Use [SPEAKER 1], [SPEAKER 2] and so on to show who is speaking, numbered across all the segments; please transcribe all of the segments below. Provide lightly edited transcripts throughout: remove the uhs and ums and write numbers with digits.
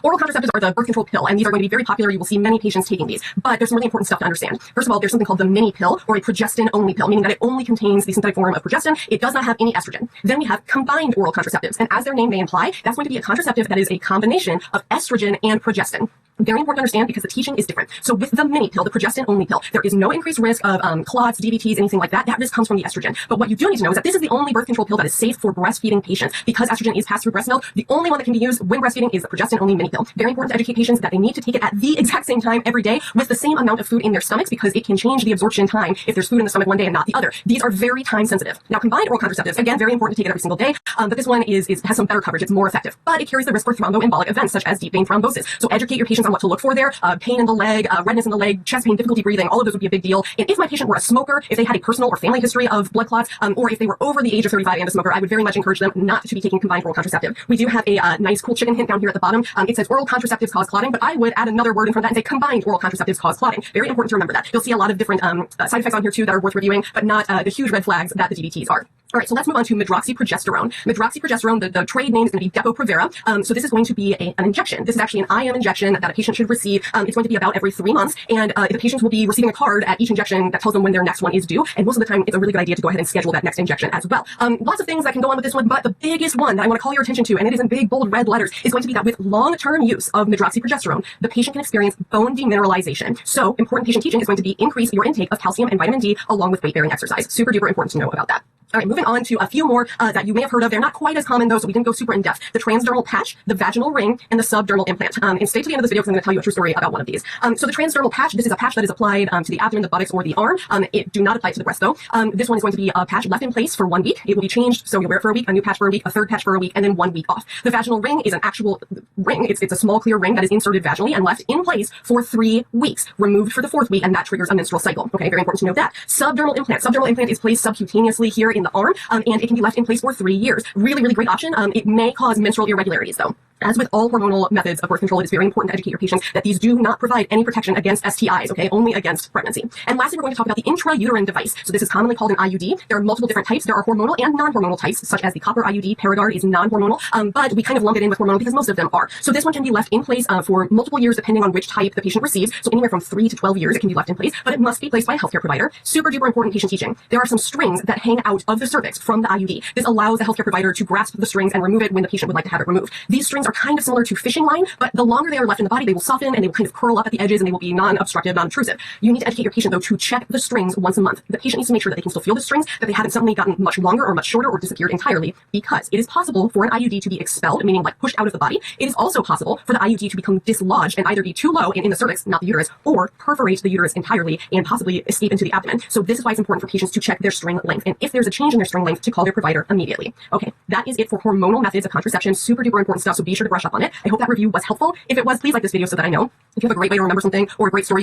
[SPEAKER 1] Oral contraceptives are the birth control pill, and these are going to be very popular. You will see many patients taking these, but there's some really important stuff to understand. First of all, there's something called the mini pill, or a progestin-only pill, meaning that it only contains the synthetic form of progestin. It does not have any estrogen. Then we have combined oral contraceptives, and as their name may imply, that's going to be a contraceptive that is a combination of estrogen and progestin. Very important to understand because the teaching is different. So with the mini pill, the progestin-only pill, there is no increased risk of clots, DVTs, anything like that. That risk comes from the estrogen. But what you do need to know is that this is the only birth control pill that is safe for breastfeeding patients. Because estrogen is passed through breast milk, the only one that can be used when breastfeeding is the progestin-only mini pill. Very important to educate patients that they need to take it at the exact same time every day with the same amount of food in their stomachs, because it can change the absorption time if there's food in the stomach one day and not the other. These are very time sensitive. Now, combined oral contraceptives, again, very important to take it every single day, but this one has some better coverage. It's more effective, but it carries the risk for thromboembolic events such as deep vein thrombosis. So educate your patients on what to look for there. Pain in the leg, redness in the leg, chest pain, difficulty breathing, all of those would be a big deal. And if my patient were a smoker, if they had a personal or family history of blood clots, or if they were over the age of 35 and a smoker, I would very much encourage them not to be taking combined oral contraceptive. We do have a nice cool chicken hint down here at the bottom. It says oral contraceptives cause clotting, but I would add another word in front of that and say combined oral contraceptives cause clotting. Very important to remember that. You'll see a lot of different side effects on here too that are worth reviewing, but not the huge red flags that the DVTs are. All right, so let's move on to medroxyprogesterone. Medroxyprogesterone, the trade name is going to be Depo-Provera. So this is going to be an injection. This is actually an IM injection that a patient should receive. It's going to be about every 3 months, and the patients will be receiving a card at each injection that tells them when their next one is due. And most of the time, it's a really good idea to go ahead and schedule that next injection as well. Lots of things that can go on with this one, but the biggest one that I want to call your attention to, and it is in big, bold, red letters, is going to be that with long-term use of medroxyprogesterone, the patient can experience bone demineralization. So important patient teaching is going to be increase your intake of calcium and vitamin D along with weight-bearing exercise. Super duper important to know about that. All right, moving on to a few more that you may have heard of. They're not quite as common though, so we didn't go super in depth. The transdermal patch, the vaginal ring, and the subdermal implant. And stay to the end of this video because I'm going to tell you a true story about one of these. So the transdermal patch, this is a patch that is applied to the abdomen, the buttocks, or the arm. It do not apply to the breast though. This one is going to be a patch left in place for 1 week. It will be changed, so you'll wear it for a week, a new patch for a week, a third patch for a week, and then 1 week off. The vaginal ring is an actual ring. It's a small clear ring that is inserted vaginally and left in place for 3 weeks, removed for the 4th week, and that triggers a menstrual cycle. Okay, very important to know that. Subdermal implant. Subdermal implant is placed subcutaneously here in the arm, and it can be left in place for 3 years. Really, really great option. It may cause menstrual irregularities though. As with all hormonal methods of birth control, it is very important to educate your patients that these do not provide any protection against STIs, okay? Only against pregnancy. And lastly, we're going to talk about the intrauterine device. So this is commonly called an IUD. There are multiple different types. There are hormonal and non-hormonal types, such as the copper IUD. Paragard is non-hormonal, but we kind of lump it in with hormonal because most of them are. So this one can be left in place for multiple years depending on which type the patient receives. So anywhere from 3 to 12 years it can be left in place, but it must be placed by a healthcare provider. Super duper important patient teaching. There are some strings that hang out of the cervix from the IUD. This allows the healthcare provider to grasp the strings and remove it when the patient would like to have it removed. These strings are kind of similar to fishing line, but the longer they are left in the body, they will soften and they will kind of curl up at the edges and they will be non-obstructive, non-intrusive. You need to educate your patient though to check the strings once a month. The patient needs to make sure that they can still feel the strings, that they haven't suddenly gotten much longer or much shorter or disappeared entirely, because it is possible for an IUD to be expelled, meaning like pushed out of the body. It is also possible for the IUD to become dislodged and either be too low and in the cervix, not the uterus, or perforate the uterus entirely and possibly escape into the abdomen. So this is why it's important for patients to check their string length, and if there's a change in their string length, to call their provider immediately. Okay, that is it for hormonal methods of contraception. Super duper important stuff, so be sure to brush up on it. I hope that review was helpful. If it was, please like this video so that I know. If you have a great way to remember something or a great story,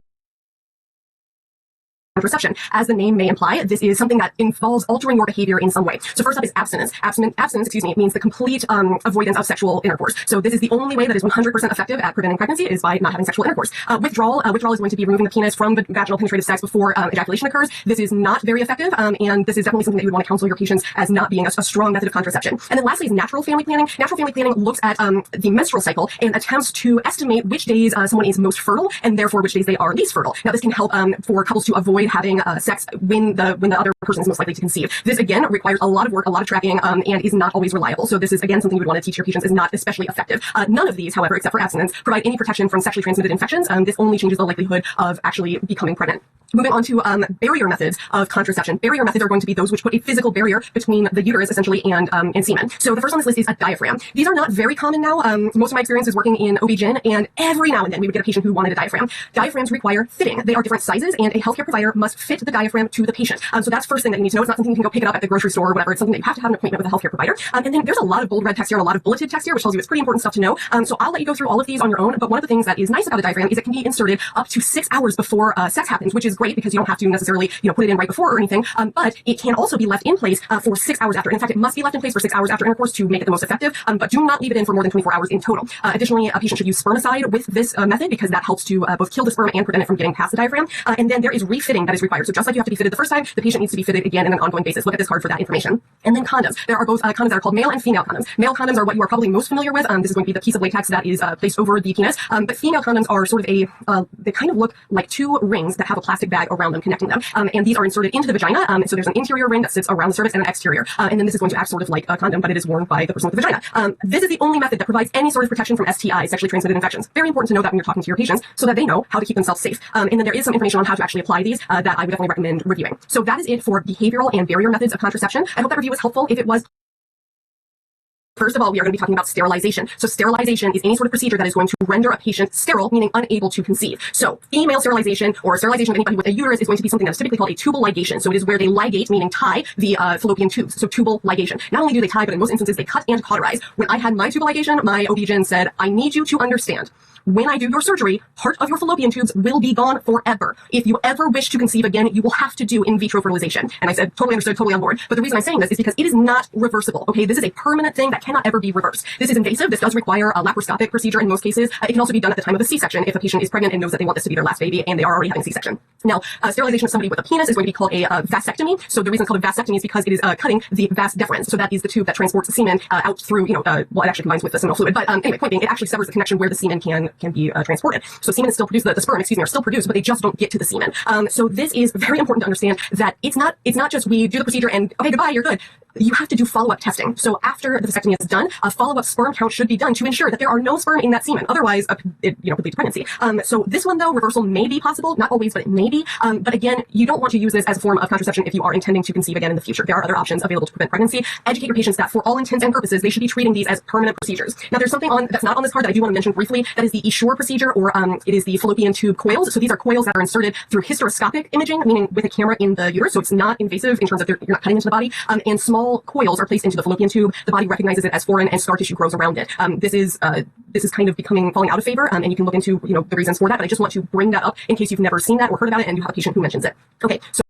[SPEAKER 1] contraception. As the name may imply, this is something that involves altering your behavior in some way. So first up is abstinence. Abstinence, means the complete avoidance of sexual intercourse. So this is the only way that is 100% effective at preventing pregnancy, is by not having sexual intercourse. Withdrawal is going to be removing the penis from the vaginal penetrative sex before ejaculation occurs. This is not very effective, and this is definitely something that you would want to counsel your patients as not being a strong method of contraception. And then lastly is natural family planning. Natural family planning looks at the menstrual cycle and attempts to estimate which days someone is most fertile and therefore which days they are least fertile. Now this can help for couples to avoid having sex when the other person is most likely to conceive. This again requires a lot of work, a lot of tracking, and is not always reliable. So this is again something you would want to teach your patients is not especially effective. None of these, however, except for abstinence, provide any protection from sexually transmitted infections. This only changes the likelihood of actually becoming pregnant. Moving on to barrier methods of contraception. Barrier methods are going to be those which put a physical barrier between the uterus essentially and semen. So the first on this list is a diaphragm. These are not very common now. Most of my experience is working in OB-GYN, and every now and then we would get a patient who wanted a diaphragm. Diaphragms require fitting. They are different sizes, and a healthcare provider must fit the diaphragm to the patient. So that's first thing that you need to know. It's not something you can go pick it up at the grocery store or whatever. It's something that you have to have an appointment with a healthcare provider. And then there's a lot of bold red text here and a lot of bulleted text here, which tells you it's pretty important stuff to know. So I'll let you go through all of these on your own. But one of the things that is nice about a diaphragm is it can be inserted up to 6 hours before sex happens, which is great because you don't have to necessarily, put it in right before or anything. But it can also be left in place for 6 hours after. In fact, it must be left in place for 6 hours after intercourse to make it the most effective. But do not leave it in for more than 24 hours in total. Additionally, a patient should use spermicide with this method because that helps to both kill the sperm and prevent it from getting past the diaphragm. And then there is refitting fitting that is required. So just like you have to be fitted the first time, the patient needs to be fitted again on an ongoing basis. Look at this card for that information. And then condoms. There are both condoms that are called male and female condoms. Male condoms are what you are probably most familiar with. This is going to be the piece of latex that is placed over the penis. But female condoms are sort of they kind of look like two rings that have a plastic bag around them connecting them. And these are inserted into the vagina. So there's an interior ring that sits around the cervix and an exterior. And then this is going to act sort of like a condom, but it is worn by the person with the vagina. This is the only method that provides any sort of protection from STIs, sexually transmitted infections. Very important to know that when you're talking to your patients so that they know how to keep themselves safe. And then there is some information on how to actually apply these that I would definitely recommend reviewing. So that is it for behavioral and barrier methods of contraception. I hope that review was helpful. If it was, first of all, we are going to be talking about sterilization. So sterilization is any sort of procedure that is going to render a patient sterile, meaning unable to conceive. So female sterilization or sterilization of anybody with a uterus is going to be something that is typically called a tubal ligation. So it is where they ligate, meaning tie the fallopian tubes. So tubal ligation. Not only do they tie, but in most instances they cut and cauterize. When I had my tubal ligation, my OB-GYN said, I need you to understand, when I do your surgery, part of your fallopian tubes will be gone forever. If you ever wish to conceive again, you will have to do in vitro fertilization. And I said, totally understood, totally on board. But the reason I'm saying this is because it is not reversible. Okay, this is a permanent thing that cannot ever be reversed. This is invasive. This does require a laparoscopic procedure in most cases. It can also be done at the time of a C-section if a patient is pregnant and knows that they want this to be their last baby and they are already having C-section. Now, sterilization of somebody with a penis is going to be called a vasectomy. So the reason it's called a vasectomy is because it is cutting the vas deferens. So that is the tube that transports the semen out through, well, it actually combines with the seminal fluid. But anyway, point being, it actually severs the connection where the semen can be transported. So semen is still produced, the sperm, are still produced, but they just don't get to the semen. So this is very important to understand that it's not just we do the procedure and okay, goodbye, you're good. You have to do follow-up testing. So after the vasectomy is done, a follow-up sperm count should be done to ensure that there are no sperm in that semen. Otherwise, it could lead to pregnancy. So this one though, reversal may be possible, not always, but it may be. But again, you don't want to use this as a form of contraception if you are intending to conceive again in the future. There are other options available to prevent pregnancy. Educate your patients that for all intents and purposes, they should be treating these as permanent procedures. Now, there's something that's not on this card that I do want to mention briefly. That is the Essure procedure, or it is the fallopian tube coils. So these are coils that are inserted through hysteroscopic imaging, meaning with a camera in the uterus. So it's not invasive in terms of you're not cutting into the body. And small coils are placed into the fallopian tube. The body recognizes it as foreign and scar tissue grows around it. This is kind of falling out of favor. And you can look into, the reasons for that. But I just want to bring that up in case you've never seen that or heard about it and you have a patient who mentions it. Okay. So